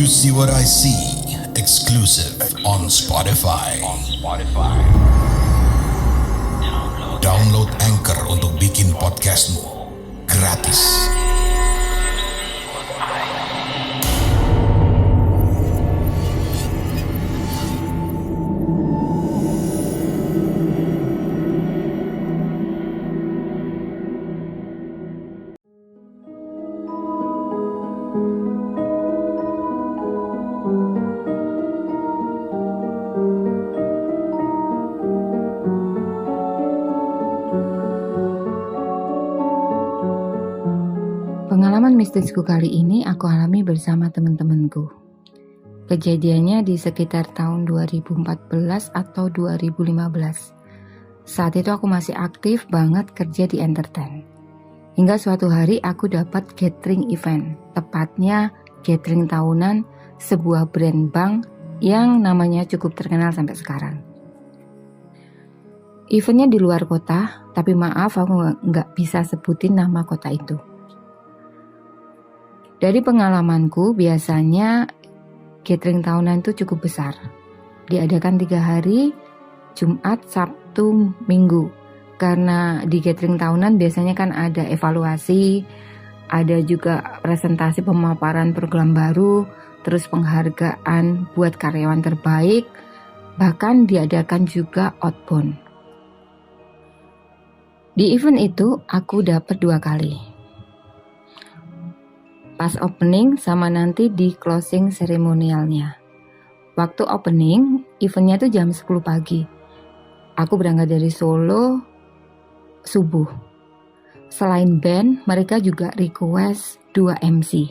See What I See, exclusive on Spotify. Download Anchor untuk bikin podcastmu gratis. Pengalaman mistisku kali ini aku alami bersama teman-temanku. Kejadiannya di sekitar tahun 2014 atau 2015. Saat itu aku masih aktif banget kerja di entertain. Hingga suatu hari aku dapat gathering event, tepatnya gathering tahunan sebuah brand bank yang namanya cukup terkenal sampai sekarang. Eventnya di luar kota, tapi maaf aku nggak bisa sebutin nama kota itu. Dari pengalamanku, biasanya gathering tahunan itu cukup besar. Diadakan 3 hari, Jumat, Sabtu, Minggu. Karena di gathering tahunan biasanya kan ada evaluasi, ada juga presentasi pemaparan program baru, terus penghargaan buat karyawan terbaik, bahkan diadakan juga outbound. Di event itu aku dapat 2 kali. Pas opening sama nanti di closing seremonialnya. Waktu opening, eventnya tuh jam 10 pagi. Aku berangkat dari Solo subuh. Selain band, mereka juga request 2 MC.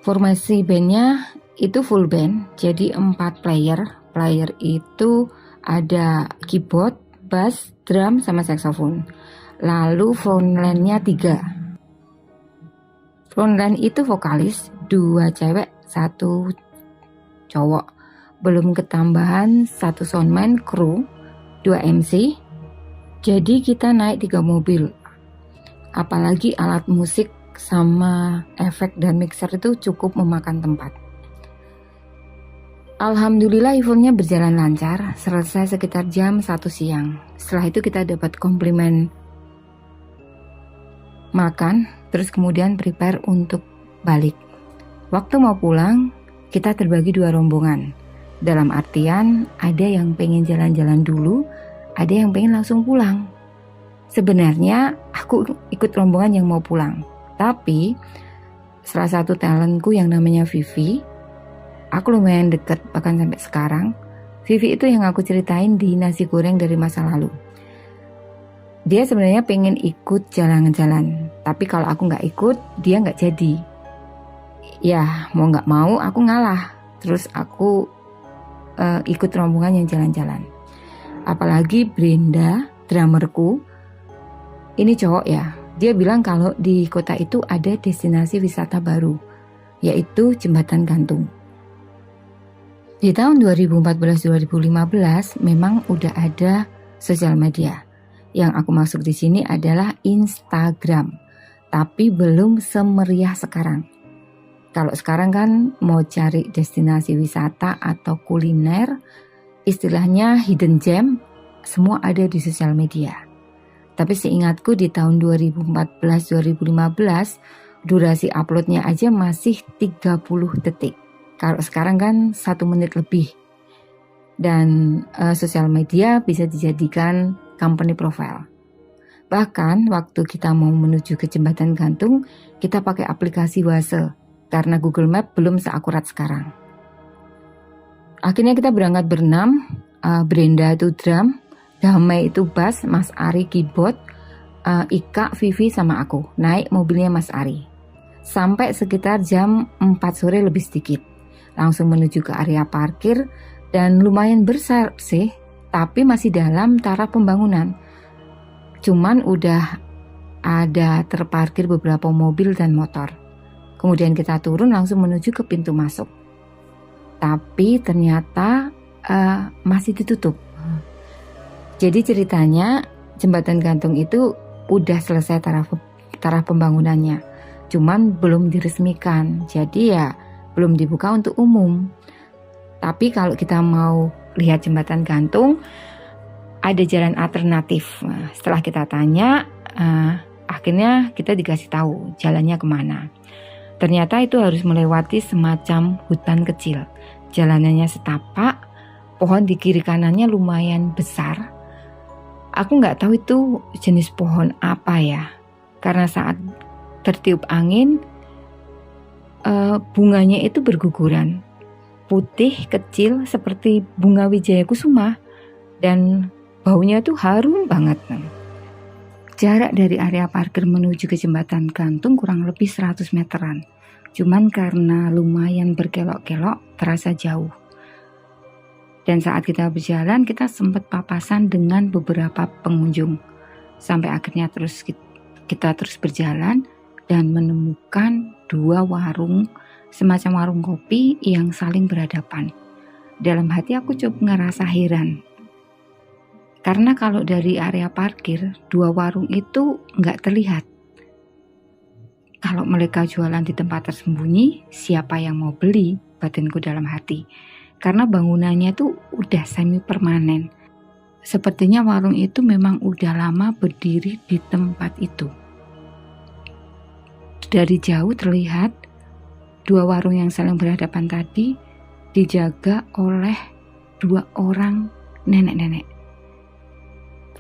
Formasi bandnya itu full band, jadi 4 player. Player itu ada keyboard, bass, drum, sama saxophone. Lalu frontline-nya 3. Frontline itu vokalis, 2 cewek, 1 cowok. Belum ketambahan 1 soundman, kru, 2 MC. Jadi kita naik 3 mobil. Apalagi alat musik sama efek dan mixer itu cukup memakan tempat. Alhamdulillah eventnya berjalan lancar, selesai sekitar jam 1 siang. Setelah itu kita dapat komplimen makan, terus kemudian prepare untuk balik. Waktu mau pulang, kita terbagi 2 rombongan. Dalam artian, ada yang pengen jalan-jalan dulu, ada yang pengen langsung pulang. Sebenarnya aku ikut rombongan yang mau pulang, tapi salah satu talentku yang namanya Vivi, aku lumayan deket bahkan sampai sekarang. Vivi itu yang aku ceritain di nasi goreng dari masa lalu. Dia sebenarnya pengen ikut jalan-jalan, tapi kalau aku nggak ikut, dia nggak jadi. Ya, mau nggak mau aku ngalah. Terus aku ikut rombongan yang jalan-jalan. Apalagi Brenda, drummerku, ini cowok ya. Dia bilang kalau di kota itu ada destinasi wisata baru, yaitu Jembatan Gantung. Di tahun 2014-2015 memang udah ada sosial media. Yang aku maksud di sini adalah Instagram, tapi belum semeriah sekarang. Kalau sekarang kan mau cari destinasi wisata atau kuliner, istilahnya hidden gem, semua ada di sosial media. Tapi seingatku di tahun 2014-2015, durasi uploadnya aja masih 30 detik. Kalau sekarang kan 1 menit lebih. Dan sosial media bisa dijadikan company profile. Bahkan waktu kita mau menuju ke Jembatan Gantung, kita pakai aplikasi Waze karena Google Map belum seakurat sekarang. Akhirnya kita berangkat berenam, Brenda itu drum, Damai itu bass, Mas Ari keyboard, Ika, Vivi sama aku. Naik mobilnya Mas Ari. Sampai sekitar jam 4 sore lebih sedikit. Langsung menuju ke area parkir dan lumayan besar sih. Tapi masih dalam taraf pembangunan. Cuman udah ada terparkir beberapa mobil dan motor. Kemudian kita turun langsung menuju ke pintu masuk. Tapi ternyata masih ditutup. Jadi ceritanya Jembatan Gantung itu udah selesai taraf pembangunannya. cuman belum diresmikan, jadi ya belum dibuka untuk umum. Tapi kalau kita mau lihat jembatan gantung, ada jalan alternatif. Nah, setelah kita tanya, akhirnya kita dikasih tahu jalannya kemana. Ternyata itu harus melewati semacam hutan kecil. Jalanannya setapak, pohon di kiri kanannya lumayan besar. Aku nggak tahu itu jenis pohon apa ya, karena saat tertiup angin, bunganya itu berguguran, putih kecil seperti bunga wijaya kusuma, dan baunya tuh harum banget. Jarak dari area parkir menuju ke jembatan gantung kurang lebih 100 meteran. Cuman karena lumayan berkelok-kelok terasa jauh. Dan saat kita berjalan kita sempat papasan dengan beberapa pengunjung. Sampai akhirnya kita terus berjalan dan menemukan 2 warung, semacam warung kopi yang saling berhadapan. Dalam hati aku cukup ngerasa heran. Karena kalau dari area parkir, 2 warung itu nggak terlihat. Kalau mereka jualan di tempat tersembunyi, siapa yang mau beli? Batinku dalam hati. Karena bangunannya tuh udah semi permanen. Sepertinya warung itu memang udah lama berdiri di tempat itu. Dari jauh terlihat 2 warung yang saling berhadapan tadi dijaga oleh 2 orang nenek-nenek.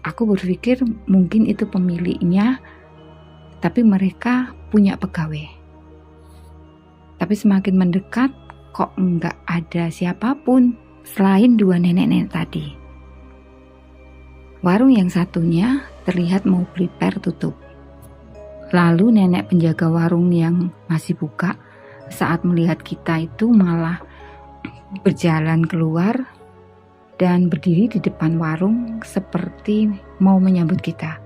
Aku berpikir mungkin itu pemiliknya, tapi mereka punya pegawai. Tapi semakin mendekat, kok nggak ada siapapun selain 2 nenek-nenek tadi. Warung yang satunya terlihat mau prepare tutup. Lalu nenek penjaga warung yang masih buka saat melihat kita itu malah berjalan keluar dan berdiri di depan warung seperti mau menyambut kita.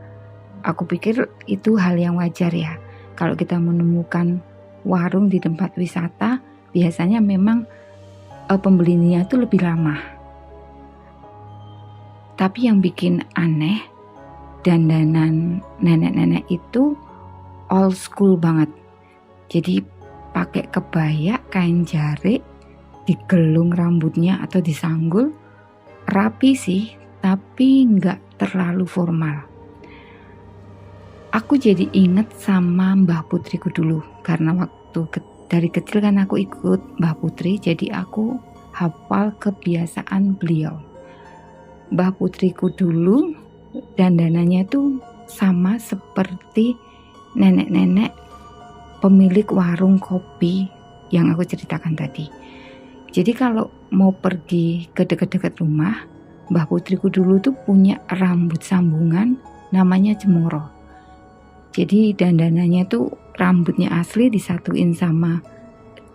Aku pikir itu hal yang wajar ya. Kalau kita menemukan warung di tempat wisata, biasanya memang pembelinya itu lebih ramah. Tapi yang bikin aneh, dandanan nenek-nenek itu old school banget. Jadi pakai kebaya, kain jarik, digelung rambutnya atau disanggul. Rapi sih, tapi nggak terlalu formal. Aku jadi inget sama Mbah Putriku dulu, karena waktu dari kecil kan aku ikut Mbah Putri, jadi aku hafal kebiasaan beliau. Mbah Putriku dulu dandanannya tuh sama seperti nenek-nenek pemilik warung kopi yang aku ceritakan tadi. Jadi kalau mau pergi ke dekat-dekat rumah, Mbah Putriku dulu tuh punya rambut sambungan namanya cemoro. Jadi dandanannya tuh rambutnya asli disatuin sama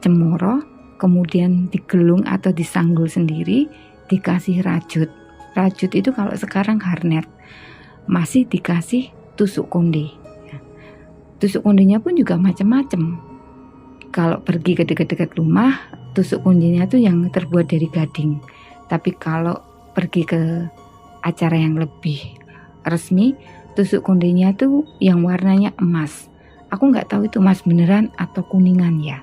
cemoro, kemudian digelung atau disanggul sendiri, dikasih rajut. Rajut itu kalau sekarang harnet, masih dikasih tusuk konde. Tusuk kondenya pun juga macam-macam. Kalau pergi ke dekat-dekat rumah, tusuk kuncinya tuh yang terbuat dari gading. Tapi kalau pergi ke acara yang lebih resmi, tusuk kundinya tuh yang warnanya emas. Aku nggak tahu itu emas beneran atau kuningan ya.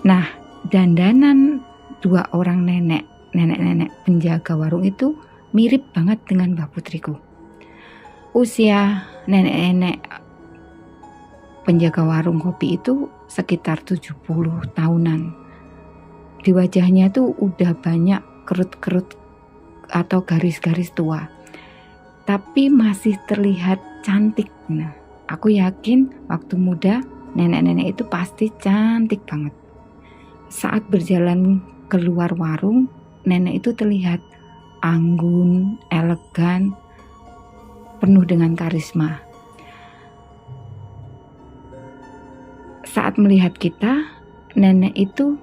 Nah, dandanan 2 orang nenek-nenek penjaga warung itu mirip banget dengan Mbak Putriku. Usia nenek-nenek penjaga warung kopi itu sekitar 70 tahunan. Di wajahnya tuh udah banyak kerut-kerut atau garis-garis tua. Tapi masih terlihat cantik. Nah, aku yakin waktu muda nenek-nenek itu pasti cantik banget. Saat berjalan keluar warung, nenek itu terlihat anggun, elegan, penuh dengan karisma. Saat melihat kita, nenek itu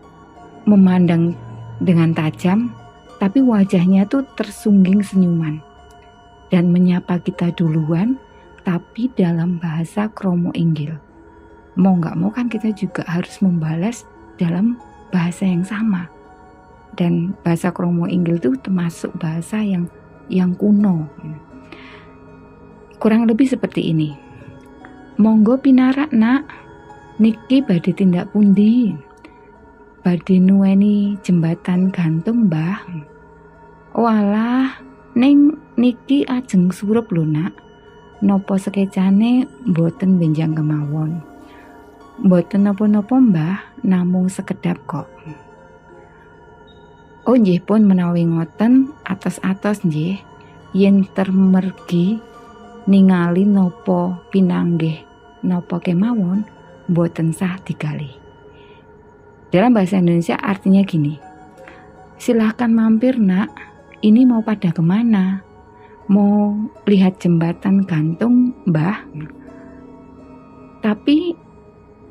memandang dengan tajam, tapi wajahnya tuh tersungging senyuman dan menyapa kita duluan, tapi dalam bahasa Kromo Inggil. Mau nggak mau kan kita juga harus membalas dalam bahasa yang sama. Dan bahasa Kromo Inggil itu termasuk bahasa yang kuno. Kurang lebih seperti ini. Monggo pinarak nak, Niki badhe tindak pundi? Badhe nuweni jembatan gantung, Mbah. Walah, ning niki ajeng surup lho, Nak. Napa sekecane mboten benjang kemawon. Mboten napa-napa, Mbah, namung sekedap kok. Oh nggih pun menawi ngoten, atos-atos nggih yen termergi ningali napa pinanggih napa kemawon mboten sah digali. Dalam bahasa Indonesia artinya gini, silahkan mampir Nak, ini mau pada kemana? Mau lihat jembatan gantung Mbah? Tapi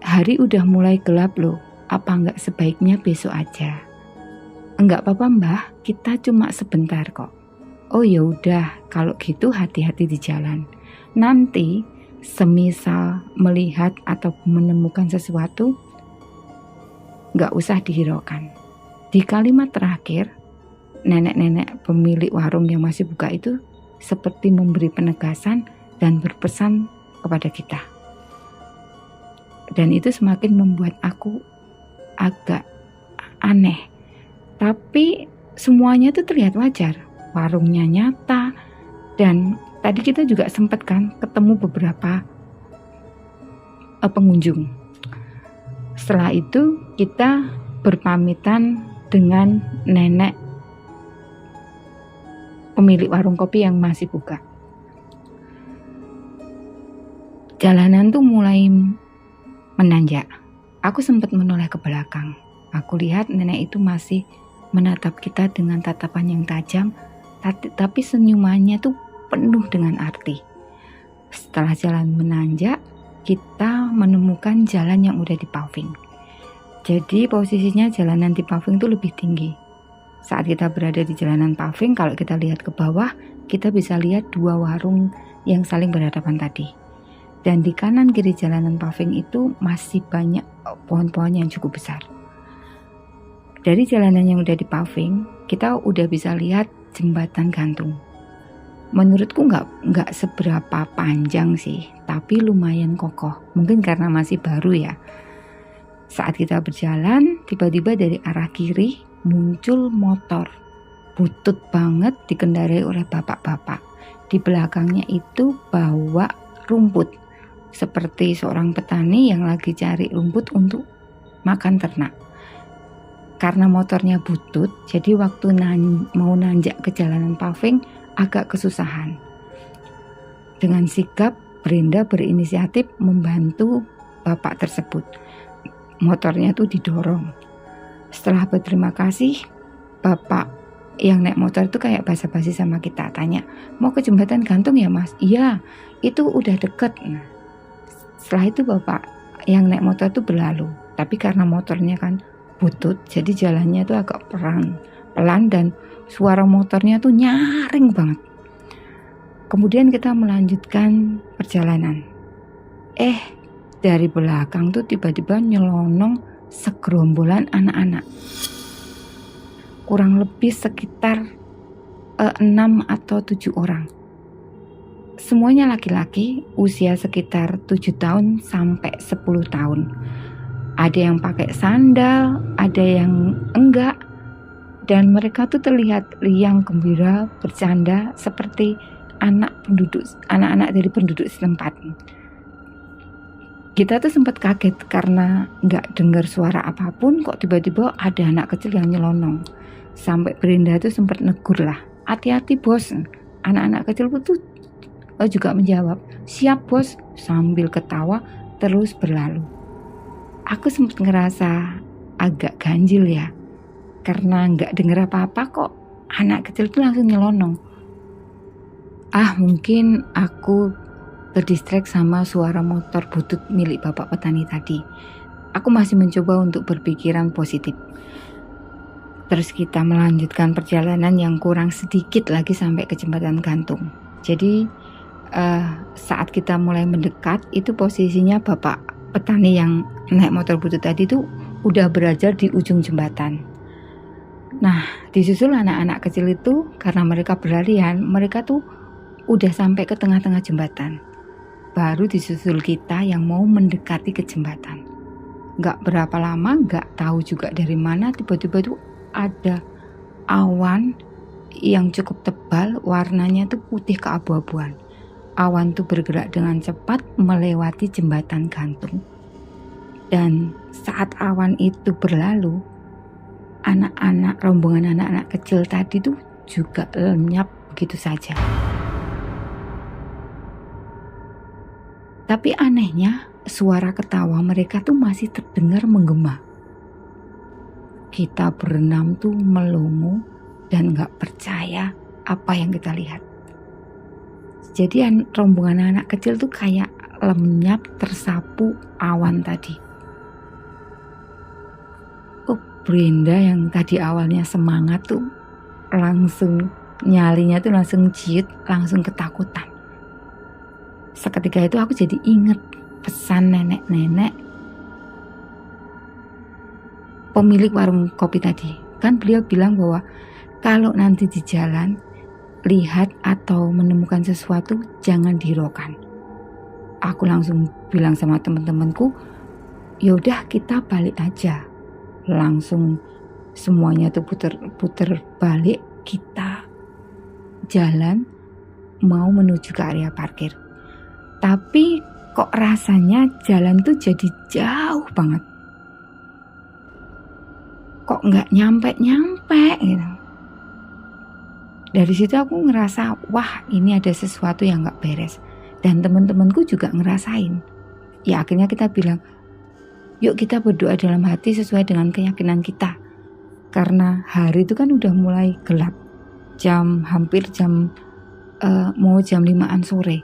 hari udah mulai gelap loh, apa enggak sebaiknya besok aja? Enggak apa-apa Mbah, kita cuma sebentar kok. Oh ya udah, kalau gitu hati-hati di jalan. Nanti semisal melihat atau menemukan sesuatu, nggak usah dihiraukan. Di kalimat terakhir, nenek-nenek pemilik warung yang masih buka itu seperti memberi penegasan dan berpesan kepada kita. Dan itu semakin membuat aku agak aneh. Tapi semuanya itu terlihat wajar. Warungnya nyata. Dan tadi kita juga sempat kan ketemu beberapa pengunjung. Setelah itu kita berpamitan dengan nenek pemilik warung kopi yang masih buka. Jalanan tuh mulai menanjak. Aku sempat menoleh ke belakang. Aku lihat nenek itu masih menatap kita dengan tatapan yang tajam, tapi senyumannya tuh penuh dengan arti. Setelah jalan menanjak, kita menemukan jalan yang udah dipaving. Jadi posisinya jalanan di paving itu lebih tinggi. Saat kita berada di jalanan paving, kalau kita lihat ke bawah, kita bisa lihat dua warung yang saling berhadapan tadi. Dan di kanan kiri jalanan paving itu masih banyak pohon-pohon yang cukup besar. Dari jalanan yang udah dipaving, kita udah bisa lihat jembatan gantung. Menurutku nggak seberapa panjang sih, tapi lumayan kokoh. Mungkin karena masih baru ya. Saat kita berjalan, tiba-tiba dari arah kiri muncul motor. Butut banget dikendarai oleh bapak-bapak. Di belakangnya itu bawa rumput. Seperti seorang petani yang lagi cari rumput untuk makan ternak. Karena motornya butut, jadi waktu mau nanjak ke jalanan paving agak kesusahan. Dengan sigap, Brenda berinisiatif membantu bapak tersebut. Motornya tuh didorong. Setelah berterima kasih, bapak yang naik motor itu kayak basa-basi sama kita, tanya, mau ke jembatan gantung ya mas? Iya, itu udah deket. Nah, setelah itu bapak yang naik motor itu berlalu. Tapi karena motornya kan butut, jadi jalannya tuh agak pelan dan suara motornya tuh nyaring banget. Kemudian kita melanjutkan perjalanan. Dari belakang tuh tiba-tiba nyelonong segerombolan anak-anak. Kurang lebih sekitar 6 atau 7 orang. Semuanya laki-laki, usia sekitar 7 tahun sampai 10 tahun. Ada yang pakai sandal, ada yang enggak. Dan mereka tuh terlihat riang gembira, bercanda seperti anak-anak dari penduduk setempat. Kita tuh sempat kaget karena nggak dengar suara apapun, kok tiba-tiba ada anak kecil yang nyelonong. Sampai Brenda tuh sempat negur lah, hati-hati bos. Anak-anak kecil tuh juga menjawab, siap bos, sambil ketawa terus berlalu. Aku sempat ngerasa agak ganjil ya, karena nggak dengar apa-apa kok anak kecil tuh langsung nyelonong. Mungkin aku terdistract sama suara motor butut milik bapak petani tadi. Aku masih mencoba untuk berpikiran positif. Terus kita melanjutkan perjalanan yang kurang sedikit lagi sampai ke jembatan gantung. Jadi saat kita mulai mendekat, itu posisinya bapak petani yang naik motor butut tadi tuh udah berada di ujung jembatan. Nah, disusul anak-anak kecil itu karena mereka berlarian, mereka tuh udah sampai ke tengah-tengah jembatan. Baru disusul kita yang mau mendekati ke jembatan. Gak berapa lama, gak tahu juga dari mana, tiba-tiba tuh ada awan yang cukup tebal, warnanya tuh putih keabu-abuan. Awan tuh bergerak dengan cepat melewati jembatan gantung. Dan saat awan itu berlalu, rombongan anak-anak kecil tadi tuh juga lenyap begitu saja. Tapi anehnya, suara ketawa mereka tuh masih terdengar menggema. Kita berenam tuh melongo dan gak percaya apa yang kita lihat. Jadi rombongan anak kecil tuh kayak lenyap tersapu awan tadi. Brenda yang tadi awalnya semangat tuh langsung nyalinya tuh langsung ciut, langsung ketakutan. Seketika itu aku jadi inget pesan nenek-nenek pemilik warung kopi tadi. Kan beliau bilang bahwa kalau nanti di jalan lihat atau menemukan sesuatu jangan dihiraukan. Aku langsung bilang sama teman-temanku, yaudah kita balik aja. Langsung semuanya tuh puter balik, kita jalan mau menuju ke area parkir. Tapi kok rasanya jalan tuh jadi jauh banget. Kok gak nyampe gitu. Dari situ aku ngerasa, wah ini ada sesuatu yang gak beres. Dan teman-temanku juga ngerasain. Ya akhirnya kita bilang, yuk kita berdoa dalam hati sesuai dengan keyakinan kita. Karena hari itu kan udah mulai gelap. Hampir jam mau jam 5-an sore.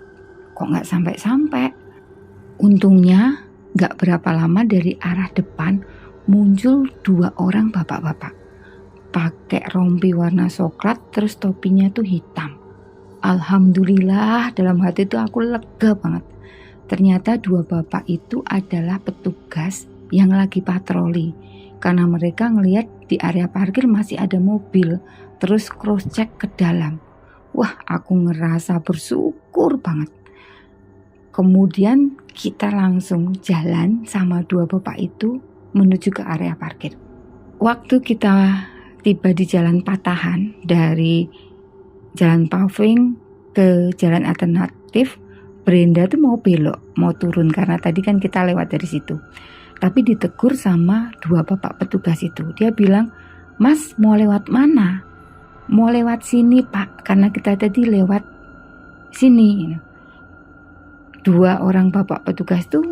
Kok gak sampai-sampai. Untungnya gak berapa lama dari arah depan muncul 2 orang bapak-bapak. Pakai rompi warna coklat, terus topinya tuh hitam. Alhamdulillah, dalam hati itu aku lega banget. Ternyata 2 bapak itu adalah petugas yang lagi patroli. Karena mereka ngelihat di area parkir masih ada mobil, terus cross check ke dalam. Wah, aku ngerasa bersyukur banget. Kemudian kita langsung jalan sama 2 bapak itu menuju ke area parkir. Waktu kita tiba di jalan Patahan dari jalan paving ke jalan alternatif, Brenda tuh mau belok, mau turun karena tadi kan kita lewat dari situ. Tapi ditegur sama 2 bapak petugas itu. Dia bilang, "Mas mau lewat mana?" "Mau lewat sini Pak, karena kita tadi lewat sini." 2 orang bapak petugas tuh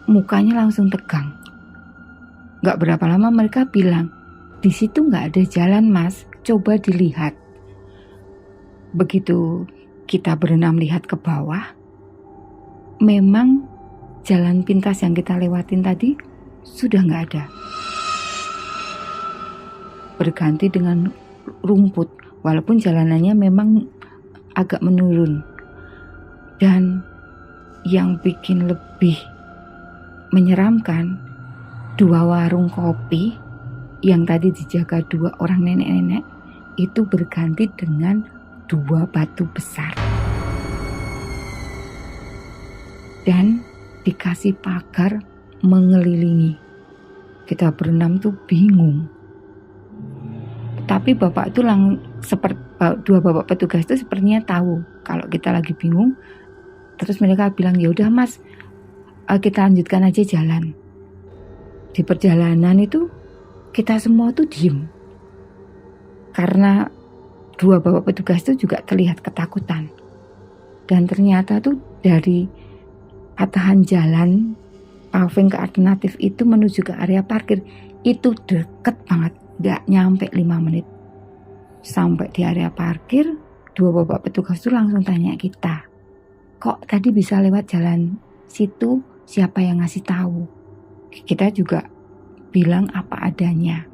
mukanya langsung tegang. Gak berapa lama mereka bilang, "Di situ gak ada jalan Mas, coba dilihat." Begitu kita berenam lihat ke bawah, memang jalan pintas yang kita lewatin tadi sudah gak ada. Berganti dengan rumput, walaupun jalanannya memang agak menurun. Dan yang bikin lebih menyeramkan, 2 warung kopi yang tadi dijaga 2 orang nenek-nenek itu berganti dengan 2 batu besar. Dan dikasih pagar mengelilingi. Kita berenam tuh bingung. Tapi bapak itu 2 bapak petugas itu sepertinya tahu kalau kita lagi bingung. Terus mereka bilang, "Ya udah Mas, kita lanjutkan aja jalan." Di perjalanan itu kita semua tuh diem. Karena 2 bapak petugas itu juga terlihat ketakutan. Dan ternyata tuh dari patahan jalan paving ke alternatif itu menuju ke area parkir itu deket banget, gak nyampe 5 menit. Sampai di area parkir, 2 bapak petugas itu langsung tanya kita, "Kok tadi bisa lewat jalan situ? Siapa yang ngasih tahu?" Kita juga bilang apa adanya.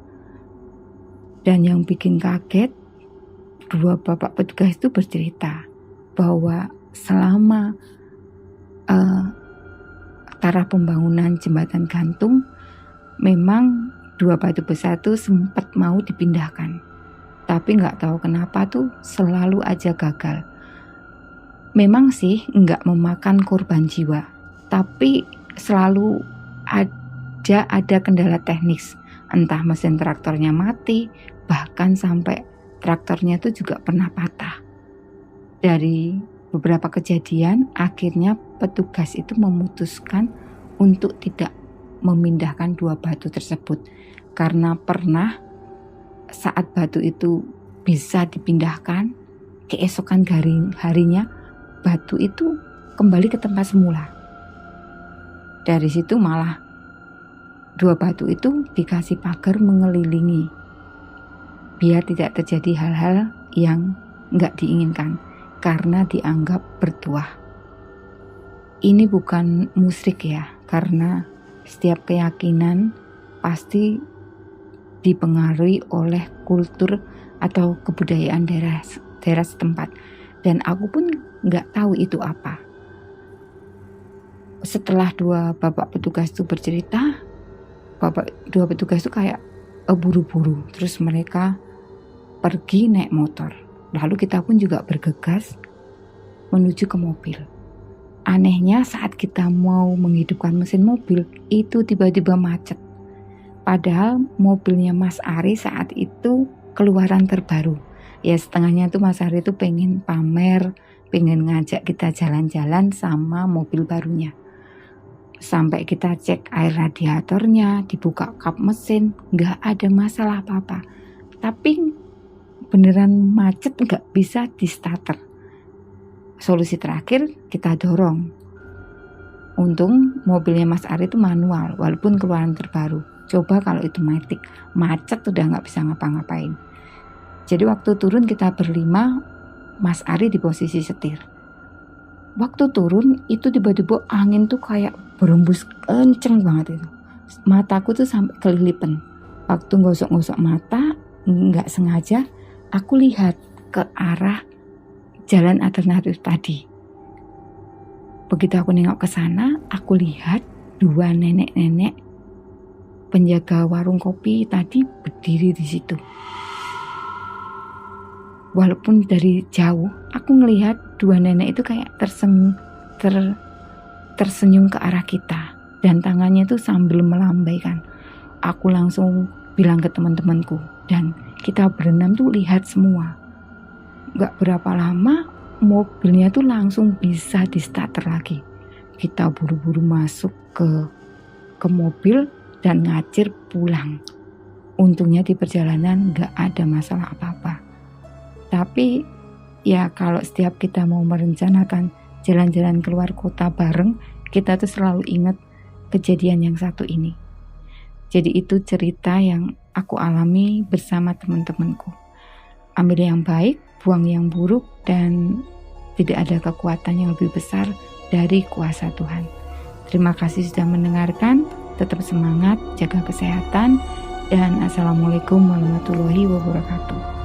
Dan yang bikin kaget, 2 bapak petugas itu bercerita bahwa selama taraf pembangunan jembatan gantung, memang 2 batu besar itu sempat mau dipindahkan. Tapi gak tahu kenapa tuh selalu aja gagal. Memang sih gak memakan korban jiwa, tapi selalu saja ada kendala teknis, entah mesin traktornya mati, bahkan sampai traktornya itu juga pernah patah. Dari beberapa kejadian, akhirnya petugas itu memutuskan untuk tidak memindahkan dua batu tersebut, karena pernah saat batu itu bisa dipindahkan, keesokan harinya batu itu kembali ke tempat semula. Dari situ malah dua batu itu dikasih pagar mengelilingi, biar tidak terjadi hal-hal yang nggak diinginkan karena dianggap bertuah. Ini bukan musyrik ya, karena setiap keyakinan pasti dipengaruhi oleh kultur atau kebudayaan daerah setempat, dan aku pun nggak tahu itu apa. Setelah dua bapak petugas itu bercerita, dua petugas itu kayak buru-buru, terus mereka pergi naik motor. Lalu kita pun juga bergegas menuju ke mobil. Anehnya saat kita mau menghidupkan mesin mobil, itu tiba-tiba macet. Padahal mobilnya Mas Ari saat itu keluaran terbaru. Ya setengahnya tuh Mas Ari tuh pengen pamer, pengen ngajak kita jalan-jalan sama mobil barunya. Sampai kita cek air radiatornya, dibuka kap mesin, gak ada masalah apa-apa. Tapi beneran macet, gak bisa di starter. Solusi terakhir kita dorong. Untung mobilnya Mas Ari itu manual, walaupun keluaran terbaru. Coba kalau itu matic, macet udah gak bisa ngapa-ngapain. Jadi waktu turun kita berlima, Mas Ari di posisi setir. Waktu turun itu tiba-tiba angin tuh kayak berembus kenceng banget itu. Mataku tuh sampai kelilipan. Waktu gosok-gosok mata, nggak sengaja aku lihat ke arah jalan alternatif tadi. Begitu aku nengok ke sana, aku lihat dua nenek-nenek penjaga warung kopi tadi berdiri di situ. Walaupun dari jauh, aku ngelihat dua nenek itu kayak tersenyum ke arah kita, dan tangannya itu sambil melambaikan. Aku langsung bilang ke teman-temanku, dan kita berenam tuh lihat semua. Gak berapa lama mobilnya tuh langsung bisa di starter lagi. Kita buru-buru masuk ke mobil dan ngacir pulang. Untungnya di perjalanan gak ada masalah apa-apa. Tapi ya kalau setiap kita mau merencanakan jalan-jalan keluar kota bareng, kita tuh selalu ingat kejadian yang satu ini. Jadi itu cerita yang aku alami bersama teman-temanku. Ambil yang baik, buang yang buruk, dan tidak ada kekuatan yang lebih besar dari kuasa Tuhan. Terima kasih sudah mendengarkan. Tetap semangat, jaga kesehatan, dan assalamualaikum warahmatullahi wabarakatuh.